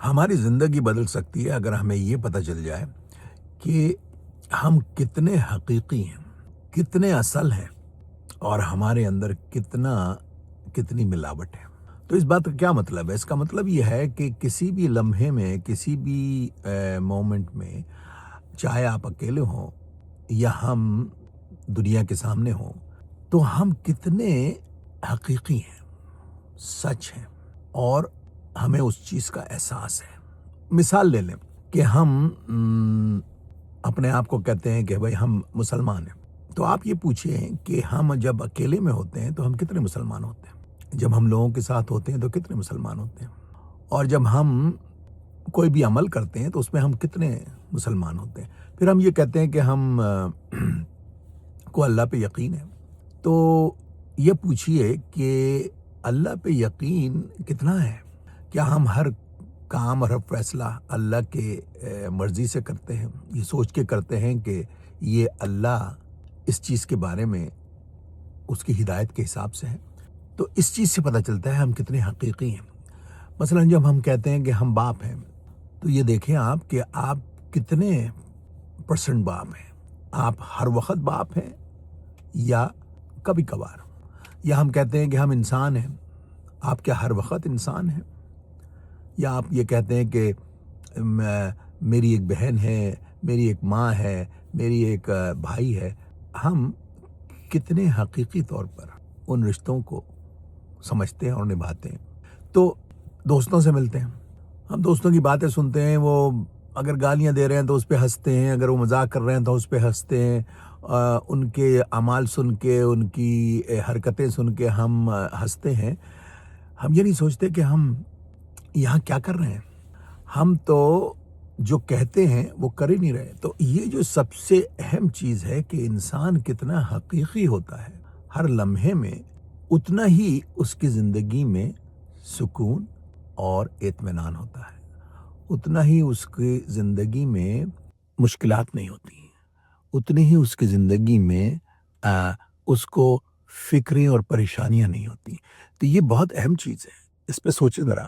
ہماری زندگی بدل سکتی ہے اگر ہمیں یہ پتہ چل جائے کہ ہم کتنے حقیقی ہیں، کتنے اصل ہیں، اور ہمارے اندر کتنی ملاوٹ ہے۔ تو اس بات کا کیا مطلب ہے؟ اس کا مطلب یہ ہے کہ کسی بھی لمحے میں، کسی بھی مومنٹ میں، چاہے آپ اکیلے ہوں یا ہم دنیا کے سامنے ہوں، تو ہم کتنے حقیقی ہیں، سچ ہیں، اور ہمیں اس چیز کا احساس ہے۔ مثال لے لیں کہ ہم اپنے آپ کو کہتے ہیں کہ بھائی ہم مسلمان ہیں، تو آپ یہ پوچھیں کہ ہم جب اکیلے میں ہوتے ہیں تو ہم کتنے مسلمان ہوتے ہیں، جب ہم لوگوں کے ساتھ ہوتے ہیں تو کتنے مسلمان ہوتے ہیں، اور جب ہم کوئی بھی عمل کرتے ہیں تو اس میں ہم کتنے مسلمان ہوتے ہیں۔ پھر ہم یہ کہتے ہیں کہ ہم کو اللہ پہ یقین ہے، تو یہ پوچھئے کہ اللہ پہ یقین کتنا ہے؟ کیا ہم ہر کام اور ہر فیصلہ اللہ کے مرضی سے کرتے ہیں، یہ سوچ کے کرتے ہیں کہ یہ اللہ اس چیز کے بارے میں اس کی ہدایت کے حساب سے ہے؟ تو اس چیز سے پتہ چلتا ہے ہم کتنے حقیقی ہیں۔ مثلا جب ہم کہتے ہیں کہ ہم باپ ہیں، تو یہ دیکھیں آپ کہ آپ کتنے پرسنٹ باپ ہیں۔ آپ ہر وقت باپ ہیں یا کبھی کبھار؟ یا ہم کہتے ہیں کہ ہم انسان ہیں، آپ کیا ہر وقت انسان ہیں؟ یا آپ یہ کہتے ہیں کہ میری ایک بہن ہے، میری ایک ماں ہے، میری ایک بھائی ہے؟ ہم کتنے حقیقی طور پر ان رشتوں کو سمجھتے ہیں اور نبھاتے ہیں؟ تو دوستوں سے ملتے ہیں، ہم دوستوں کی باتیں سنتے ہیں، وہ اگر گالیاں دے رہے ہیں تو اس پہ ہنستے ہیں، اگر وہ مذاق کر رہے ہیں تو اس پہ ہنستے ہیں، ان کے اعمال سن کے، ان کی حرکتیں سن کے ہم ہنستے ہیں۔ ہم یہ نہیں سوچتے کہ ہم یہاں کیا کر رہے ہیں، ہم تو جو کہتے ہیں وہ کر ہی نہیں رہے۔ تو یہ جو سب سے اہم چیز ہے کہ انسان کتنا حقیقی ہوتا ہے، ہر لمحے میں اتنا ہی اس کی زندگی میں سکون اور اطمینان ہوتا ہے، اتنا ہی اس کی زندگی میں مشکلات نہیں ہوتی ہیں، اتنی ہی اس کی زندگی میں اس کو فکریں اور پریشانیاں نہیں ہوتی۔ تو یہ بہت اہم چیز ہے، اس پہ سوچیں ذرا۔